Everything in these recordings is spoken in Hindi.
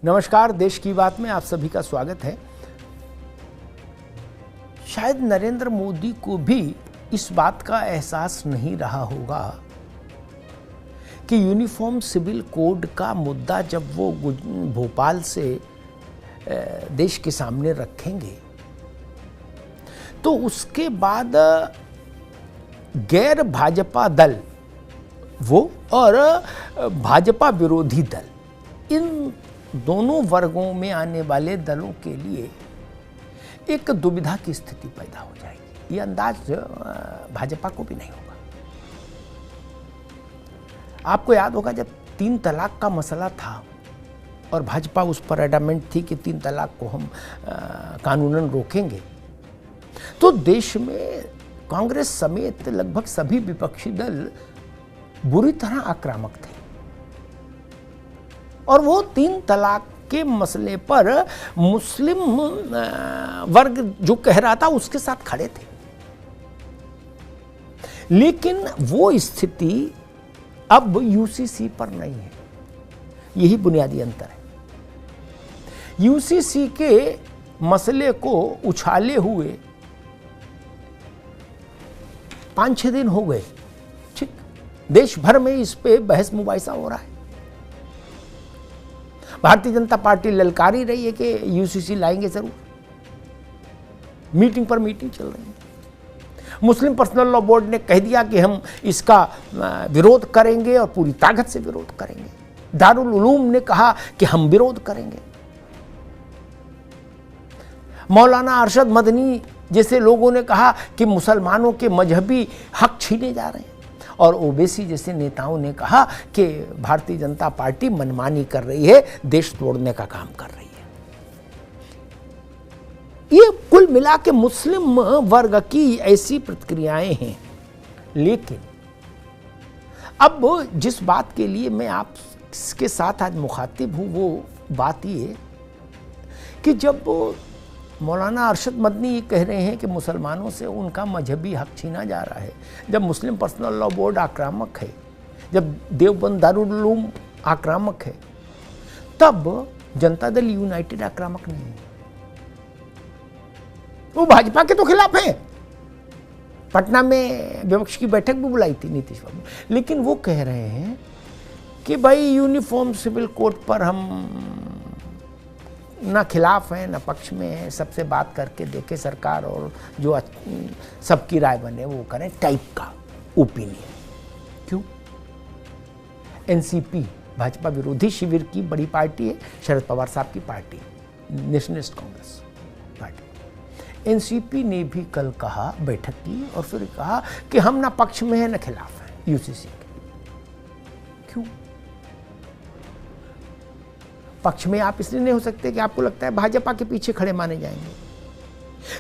नमस्कार, देश की बात में आप सभी का स्वागत है। शायद नरेंद्र मोदी को भी इस बात का एहसास नहीं रहा होगा कि यूनिफॉर्म सिविल कोड का मुद्दा जब वो भोपाल से देश के सामने रखेंगे तो उसके बाद गैर भाजपा दल वो और भाजपा विरोधी दल, इन दोनों वर्गों में आने वाले दलों के लिए एक दुविधा की स्थिति पैदा हो जाएगी। ये अंदाज भाजपा को भी नहीं होगा। आपको याद होगा जब 3 तलाक का मसला था और भाजपा उस पर एडामेंट थी कि 3 तलाक को हम कानूनन रोकेंगे, तो देश में कांग्रेस समेत लगभग सभी विपक्षी दल बुरी तरह आक्रामक थे और वो 3 तलाक के मसले पर मुस्लिम वर्ग जो कह रहा था उसके साथ खड़े थे। लेकिन वो स्थिति अब यूसीसी पर नहीं है। यही बुनियादी अंतर है। यूसीसी के मसले को उछाले हुए 5-6 दिन हो गए। ठीक, देश भर में इस पे बहस मुबाहिसा हो रहा है। भारतीय जनता पार्टी ललकारी रही है कि यूसीसी लाएंगे जरूर। मीटिंग पर मीटिंग चल रही है। मुस्लिम पर्सनल लॉ बोर्ड ने कह दिया कि हम इसका विरोध करेंगे और पूरी ताकत से विरोध करेंगे। दारुल उलूम ने कहा कि हम विरोध करेंगे। मौलाना अरशद मदनी जैसे लोगों ने कहा कि मुसलमानों के मजहबी हक छीने जा रहे हैं, और ओवैसी जैसे नेताओं ने कहा कि भारतीय जनता पार्टी मनमानी कर रही है, देश तोड़ने का काम कर रही है। ये कुल मिला के मुस्लिम वर्ग की ऐसी प्रतिक्रियाएं हैं। लेकिन अब जिस बात के लिए मैं आपके साथ आज मुखातिब हूं वो बात ये कि जब मौलाना अरशद मदनी ये कह रहे हैं कि मुसलमानों से उनका मजहबी हक छीना जा रहा है, जब मुस्लिम पर्सनल लॉ बोर्ड आक्रामक है, जब देवबंद दारुल उलूम आक्रामक है, तब जनता दल यूनाइटेड आक्रामक नहीं है। वो भाजपा के तो खिलाफ है। पटना में विपक्ष की बैठक भी बुलाई थी नीतीश बाबू, लेकिन वो कह रहे हैं कि भाई यूनिफॉर्म सिविल कोड पर हम ना खिलाफ हैं ना पक्ष में हैं, सबसे बात करके देखे सरकार और जो सबकी राय बने वो करें टाइप का ओपिनियन। क्यों? एनसीपी भाजपा विरोधी शिविर की बड़ी पार्टी है, शरद पवार साहब की party, nationalist Congress party. NCP ने भी कल कहा, बैठक की और फिर कहा कि हम ना पक्ष में हैं ना खिलाफ हैं यूसीसी के। क्यों? पक्ष में आप इसलिए नहीं हो सकते कि आपको लगता है भाजपा के पीछे खड़े माने जाएंगे,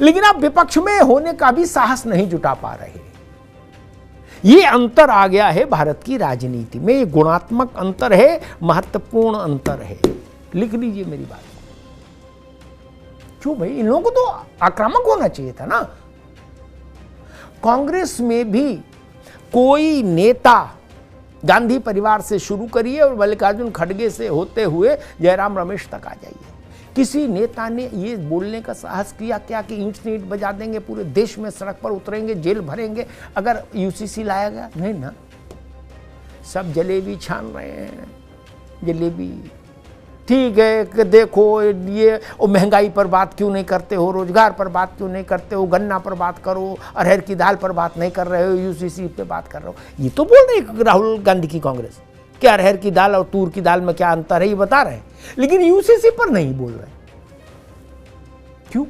लेकिन आप विपक्ष में होने का भी साहस नहीं जुटा पा रहे। ये अंतर आ गया है भारत की राजनीति में। ये गुणात्मक अंतर है, महत्वपूर्ण अंतर है। लिख लीजिए मेरी बात। क्यों भाई? इन लोगों को तो आक्रामक होना चाहिए था ना। कांग्रेस में भी कोई नेता गांधी परिवार से शुरू करिए और मल्लिकार्जुन खड़गे से होते हुए जयराम रमेश तक आ जाइए, किसी नेता ने ये बोलने का साहस किया क्या कि ईंट से ईंट बजा देंगे, पूरे देश में सड़क पर उतरेंगे, जेल भरेंगे अगर यूसीसी लाया गया? नहीं ना। सब जलेबी छान रहे हैं। जलेबी ठीक है कि देखो ये महंगाई पर बात क्यों नहीं करते हो, रोजगार पर बात क्यों नहीं करते हो, गन्ना पर बात करो, अरहर की दाल पर बात नहीं कर रहे हो, यूसीसी पे बात कर रहे हो। ये तो बोल रहे हैं राहुल गांधी की कांग्रेस कि अरहर की दाल और तूर की दाल में क्या अंतर है ये बता रहे हैं, लेकिन यूसीसी पर नहीं बोल रहे। क्यों?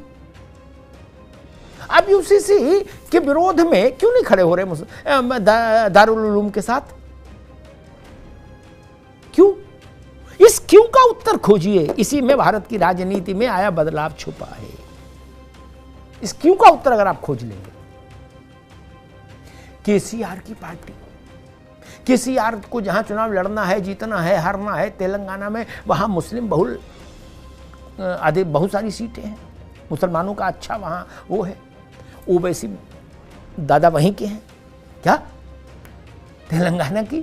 अब यूसीसी के विरोध में क्यों नहीं खड़े हो रहे दारुल उलूम के साथ? क्यों? इस क्यों का उत्तर खोजिए। इसी में भारत की राजनीति में आया बदलाव छुपा है। इस क्यों का उत्तर अगर आप खोज लेंगे। केसीआर की पार्टी, केसीआर को जहां चुनाव लड़ना है, जीतना है, हारना है, तेलंगाना में वहां मुस्लिम बहुल बहुत सारी सीटें हैं, मुसलमानों का अच्छा वहां वो है। ओवैसी दादा वहीं के हैं क्या? तेलंगाना की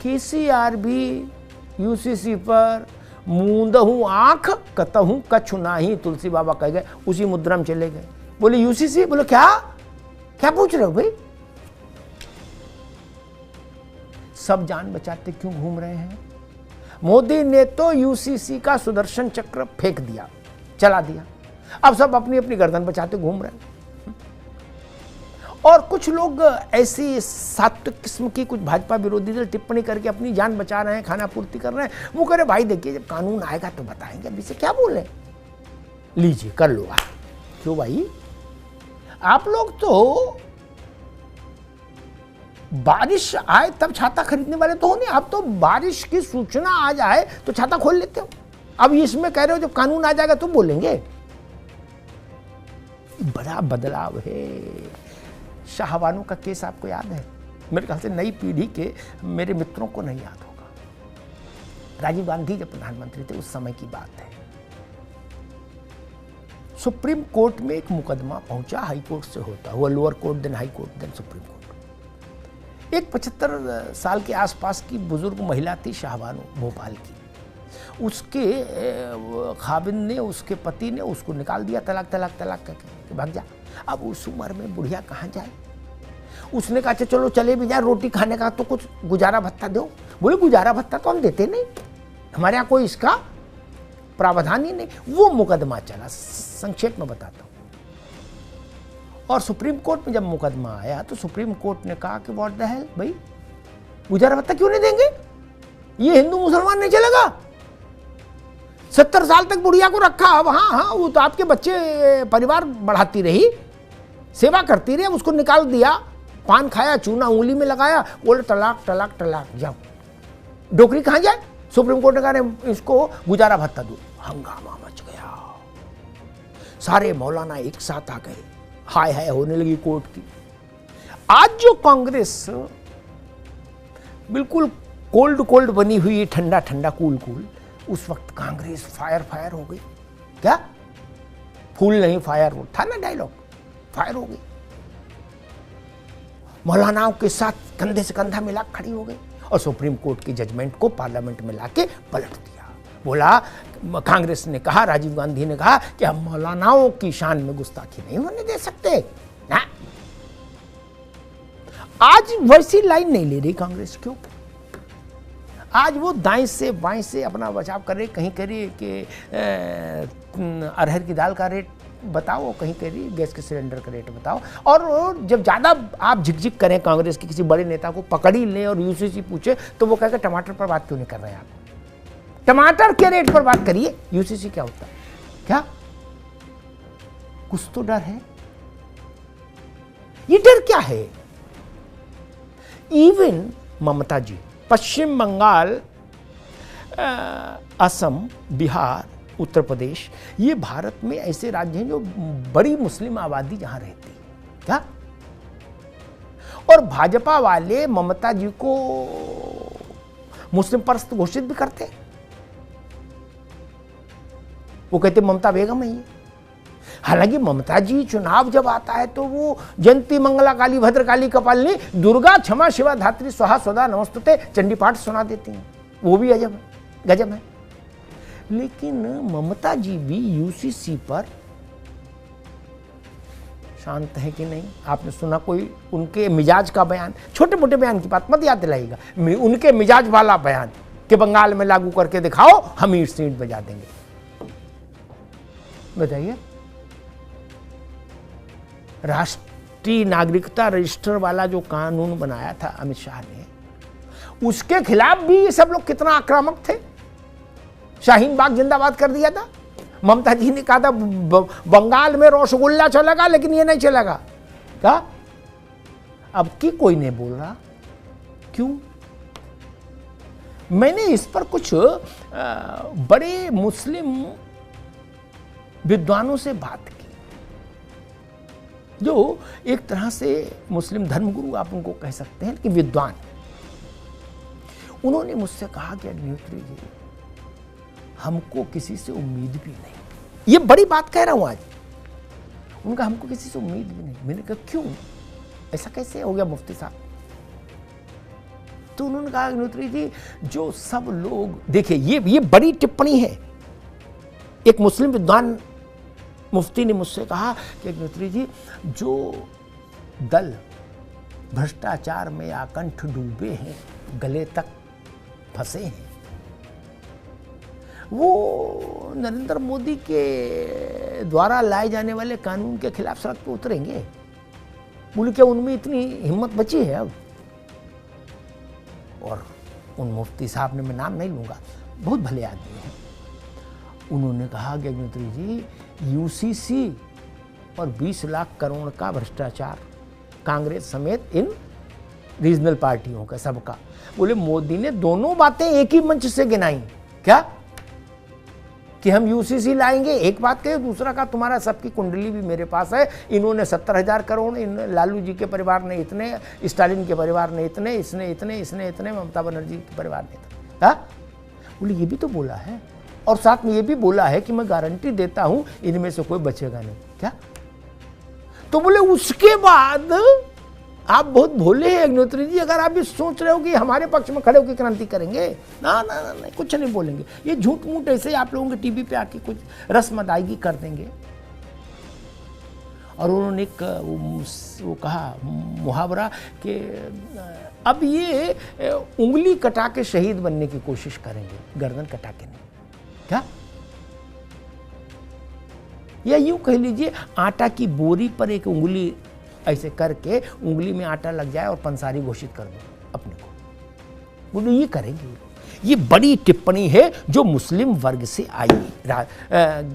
केसीआर भी यूसीसी पर मूंदहू आंख कतहू कछु नाही, तुलसी बाबा कह गए, उसी मुद्रा में चले गए। बोले यूसीसी, बोले क्या क्या पूछ रहे हो भाई? सब जान बचाते क्यों घूम रहे हैं? मोदी ने तो यूसीसी का सुदर्शन चक्र फेंक दिया, चला दिया, अब सब अपनी अपनी गर्दन बचाते घूम रहे हैं। और कुछ लोग ऐसी सात्विक किस्म की कुछ भाजपा विरोधी दल टिप्पणी करके अपनी जान बचा रहे हैं, खाना पूर्ति कर रहे हैं। वो कह रहे भाई देखिए जब कानून आएगा तो बताएंगे, अभी से क्या बोले, लीजिए कर लो आप। क्यों भाई, आप लोग तो बारिश आए तब छाता खरीदने वाले तो हो नहीं, आप तो बारिश की सूचना आ जाए तो छाता खोल लेते हो। अब इसमें कह रहे हो जब कानून आ जाएगा तो बोलेंगे। बड़ा बदलाव है। शाहबानो का केस आपको याद है? मेरे ख्याल से नई पीढ़ी के मेरे मित्रों को नहीं याद होगा। राजीव गांधी जब प्रधानमंत्री थे उस समय की बात है। सुप्रीम कोर्ट में एक मुकदमा पहुंचा, हाई कोर्ट से होता हुआ, lower court then high court then supreme court. एक 75 साल के आसपास की बुजुर्ग महिला थी शाहबानो, भोपाल की। उसके खाविंद ने, उसके पति ने उसको निकाल दिया, तलाक तलाक तलाक करके भाग जा। अब उस उम्र में बुढ़िया कहाँ जाए? उसने कहा चलो चले भी जाए, रोटी खाने का तो कुछ गुजारा भत्ता दो। बोले गुजारा भत्ता तो हम देते नहीं, हमारे यहाँ कोई इसका प्रावधान ही नहीं। वो मुकदमा चला, संक्षेप में बताता हूँ। और सुप्रीम कोर्ट में जब मुकदमा आया तो सुप्रीम कोर्ट ने कहा कि व्हाट द हेल भाई, गुजारा भत्ता क्यों नहीं देंगे? ये हिंदू मुसलमान नहीं चलेगा। 70 साल तक बुढ़िया को रखा, अब हाँ वो तो आपके बच्चे परिवार बढ़ाती रही, सेवा करती रही, उसको निकाल दिया, पान खाया, चूना उंगली में लगाया, बोले तलाक तलाक तलाक, जाओ। डोकरी कहाँ जाए? सुप्रीम कोर्ट ने कहा इसको गुजारा भत्ता दो। हंगामा मच गया, सारे मौलाना एक साथ आ गए, हाय हाय होने लगी कोर्ट की। आज जो कांग्रेस बिल्कुल कोल्ड कोल्ड बनी हुई, ठंडा ठंडा कूल कूल, उस वक्त कांग्रेस फायर फायर हो गई। क्या फूल नहीं फायर हो था ना डायलॉग, फायर हो गई। मौलानाओं के साथ कंधे से कंधा मिला खड़ी हो गई और सुप्रीम कोर्ट की जजमेंट को पार्लियामेंट में लाके पलट दिया। बोला, कांग्रेस ने कहा, राजीव गांधी ने कहा कि हम मौलानाओं की शान में गुस्ताखी नहीं होने दे सकते ना। आज वैसी लाइन नहीं ले रही कांग्रेस। क्यों? आज वो दाएं से बाएं से अपना बचाव कर रही, कहीं कह रही कि अरहर की दाल का रेट बताओ, कहीं कह रही गैस के सिलेंडर का रेट बताओ। और जब ज़्यादा आप झिकझिक करें कांग्रेस के किसी बड़े नेता को पकड़ ही लें और यूसीसी पूछे तो वो कहेगा टमाटर पर बात क्यों नहीं कर रहे हैं आप? टमाटर के रेट पर बात करिए, यूसीसी क्या होता है? क्या कुछ तो डर है? ये डर क्या है? इवन ममता जी पश्चिम बंगाल, असम, बिहार, उत्तर प्रदेश, ये भारत में ऐसे राज्य हैं जो बड़ी मुस्लिम आबादी जहां रहती है। क्या? और भाजपा वाले ममता जी को मुस्लिम परस्त घोषित भी करते हैं। वो कहते ममता बेगम है ये। हालांकि ममता जी चुनाव जब आता है तो वो जयंती मंगला काली भद्रकाली कपालिनी दुर्गा क्षमा शिवा धात्री स्वाहा स्वदा नमस्तुते चंडी पाठ सुना देती हैं। वो भी गजब है। लेकिन ममता जी भी यूसीसी पर शांत है कि नहीं? आपने सुना कोई उनके मिजाज का बयान? छोटे मोटे बयान की बात मत याद दिलाइएगा, उनके मिजाज वाला बयान कि बंगाल में लागू करके दिखाओ, हम ईंट सीट बजा देंगे। बताइए, राष्ट्रीय नागरिकता रजिस्टर वाला जो कानून बनाया था अमित शाह ने, उसके खिलाफ भी ये सब लोग कितना आक्रामक थे। शाहीन बाग जिंदाबाद कर दिया था। ममता जी ने कहा था बंगाल में रसगुल्ला चलेगा लेकिन ये नहीं चलेगा। क्या? अब की कोई नहीं बोल रहा। क्यों? मैंने इस पर कुछ बड़े मुस्लिम विद्वानों से बात की, जो एक तरह से मुस्लिम धर्मगुरु आप उनको कह सकते हैं कि विद्वान। उन्होंने मुझसे कहा कि अग्निहोत्री जी, हमको किसी से उम्मीद भी नहीं। ये बड़ी बात कह रहा हूं आज। उनका हमको किसी से उम्मीद भी नहीं। मैंने कहा क्यों? ऐसा कैसे हो गया मुफ्ती साहब? तो उन्होंने कहा अग्निहोत्री जी, जो सब लोग, देखिए ये बड़ी टिप्पणी है। एक मुस्लिम विद्वान मुफ्ती ने मुझसे कहा कि अग्निहोत्री जी, जो दल भ्रष्टाचार में आकंठ डूबे हैं, गले तक फंसे हैं, वो नरेंद्र मोदी के द्वारा लाए जाने वाले कानून के खिलाफ सड़क पर उतरेंगे। बोले क्या उनमें इतनी हिम्मत बची है अब? और उन मुफ्ती साहब ने, मैं नाम नहीं लूंगा, बहुत भले आदमी हैं, उन्होंने कहा कि अग्निहोत्री जी, यूसीसी और 20 लाख करोड़ का भ्रष्टाचार, कांग्रेस समेत इन रीजनल पार्टियों का, सबका। बोले मोदी ने दोनों बातें एक ही मंच से गिनाई। क्या? कि हम यूसीसी लाएंगे, एक बात कहे, दूसरा का तुम्हारा सबकी कुंडली भी मेरे पास है, इन्होंने 70,000 करोड़, इन लालू जी के परिवार ने इतने, स्टालिन के परिवार ने इतने, इसने इतने, इसने इतने, ममता बनर्जी के परिवार ने इतने। हाँ, बोले ये भी तो बोला है, और साथ में ये भी बोला है कि मैं गारंटी देता हूं इनमें से कोई बचेगा नहीं। क्या? तो बोले उसके बाद आप बहुत भोले हैं अग्निहोत्री जी, अगर आप ये सोच रहे हो कि हमारे पक्ष में खड़े होकर क्रांति करेंगे, ना ना ना, नहीं, कुछ नहीं बोलेंगे, ये झूठ मूठ ऐसे आप लोगों के टीवी पे आके कुछ रस्म अदायगी कर देंगे। और उन्होंने एक वो कहा मुहावरा कि अब ये उंगली कटा के शहीद बनने की कोशिश करेंगे, गर्दन कटा के नहीं। क्या? या यूं कह लीजिए, आटा की बोरी पर एक उंगली ऐसे करके, उंगली में आटा लग जाए और पंसारी घोषित कर दो अपने को, बोलो ये करेंगे। ये बड़ी टिप्पणी है जो मुस्लिम वर्ग से आई,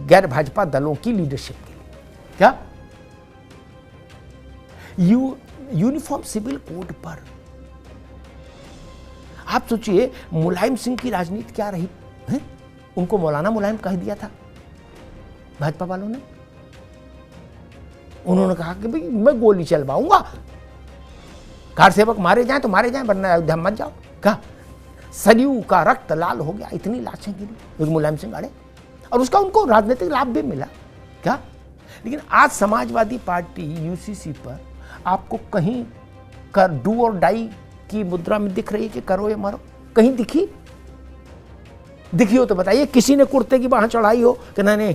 गैर भाजपा दलों की लीडरशिप के लिए। क्या? यूनिफॉर्म सिविल कोड पर आप सोचिए, मुलायम सिंह की राजनीति क्या रही है? उनको मौलाना मुलायम कह दिया था भाजपा वालों ने। उन्होंने कहा कि भाई मैं गोली चलवाऊंगा, कार सेवक मारे जाएं तो मारे जाएं, वरना अयोध्या मत जाओ। कहा सरयू का रक्त लाल हो गया, इतनी लाशें गिरी मुलायम सिंह अड़े, और उसका उनको राजनीतिक लाभ भी मिला। क्या? लेकिन आज समाजवादी पार्टी यूसीसी पर आपको कहीं कर डू और डाई की मुद्रा में दिख रही है कि करो या मरो? कहीं दिखी हो तो बताइए। किसी ने कुर्ते की बाह चढ़ाई हो कि नहीं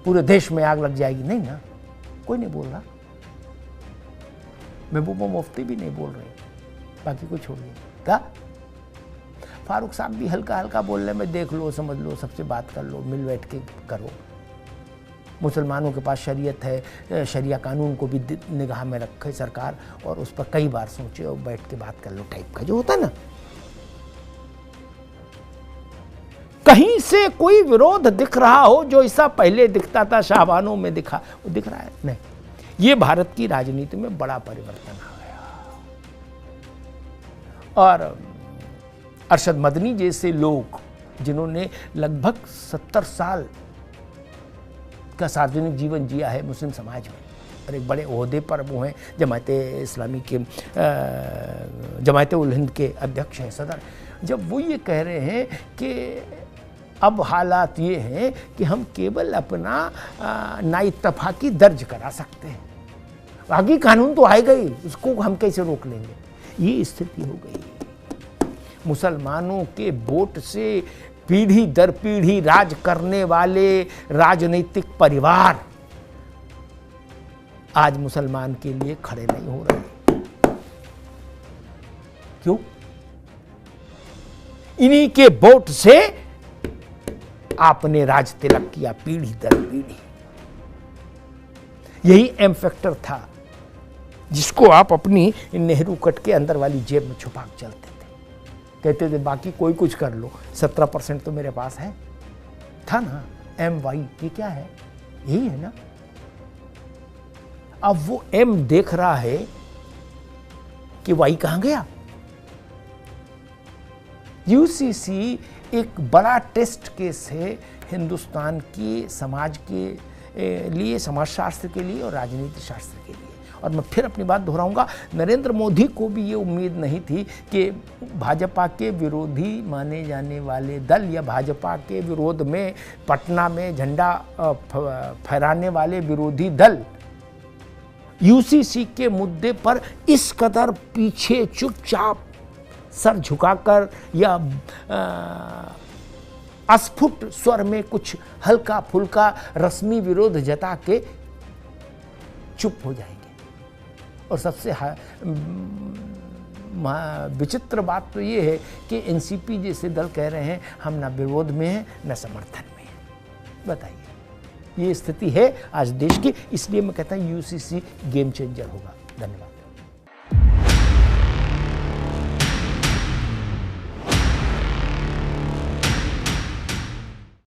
पूरे देश में आग लग जाएगी? नहीं ना, कोई नहीं बोल रहा। महबूबा मुफ्ती भी नहीं बोल रहे, बाकी कोई छोड़िए। क्या? फारूक साहब भी हल्का हल्का बोल रहे, मैं देख लो, समझ लो, सबसे बात कर लो, मिल बैठ के करो। मुसलमानों के पास शरीयत है, शरिया कानून को भी निगाह में रखे सरकार, और उस पर कई बार सोचे और बैठ के बात कर लो टाइप का जो होता है ना। कहीं से कोई विरोध दिख रहा हो जो ऐसा पहले दिखता था, शाहबानों में दिखा, वो दिख रहा है? नहीं। ये भारत की राजनीति में बड़ा परिवर्तन आ गया। और अरशद मदनी जैसे लोग जिन्होंने लगभग 70 साल का सार्वजनिक जीवन जिया है मुस्लिम समाज में, और एक बड़े ओहदे पर वो हैं, जमात-ए-इस्लामी के, जमात-उल-हिंद के अध्यक्ष हैं, सदर। जब वो ये कह रहे हैं कि अब हालात ये हैं कि हम केवल अपना नाइत्तफाकी दर्ज करा सकते हैं, बाकी कानून तो आएगा ही, उसको हम कैसे रोक लेंगे, ये स्थिति हो गई। मुसलमानों के वोट से पीढ़ी दर पीढ़ी राज करने वाले राजनीतिक परिवार आज मुसलमान के लिए खड़े नहीं हो रहे। क्यों? इन्हीं के वोट से आपने राज तिलक किया पीढ़ी दर पीढ़ी। यही एम फैक्टर था जिसको आप अपनी नेहरू कट के अंदर वाली जेब में छुपा के चलते थे। कहते थे बाकी कोई कुछ कर लो, 17% तो मेरे पास है। था ना एम वाई, ये क्या है? यही है ना। अब वो एम देख रहा है कि वाई कहां गया। यूसीसी एक बड़ा टेस्ट केस है हिंदुस्तान की समाज के लिए, समाजशास्त्र के लिए और राजनीति शास्त्र के लिए। और मैं फिर अपनी बात दोहराऊंगा, नरेंद्र मोदी को भी ये उम्मीद नहीं थी कि भाजपा के विरोधी माने जाने वाले दल या भाजपा के विरोध में पटना में झंडा फहराने वाले विरोधी दल यूसीसी के मुद्दे पर इस कदर पीछे चुपचाप सर झुकाकर या अस्फुट स्वर में कुछ हल्का फुल्का रस्मी विरोध जता के चुप हो जाएंगे। और सबसे विचित्र बात तो ये है कि एनसीपी जैसे दल कह रहे हैं हम न विरोध में हैं न समर्थन में हैं। बताइए, ये स्थिति है आज देश की। इसलिए मैं कहता हूँ यूसीसी गेम चेंजर होगा। धन्यवाद।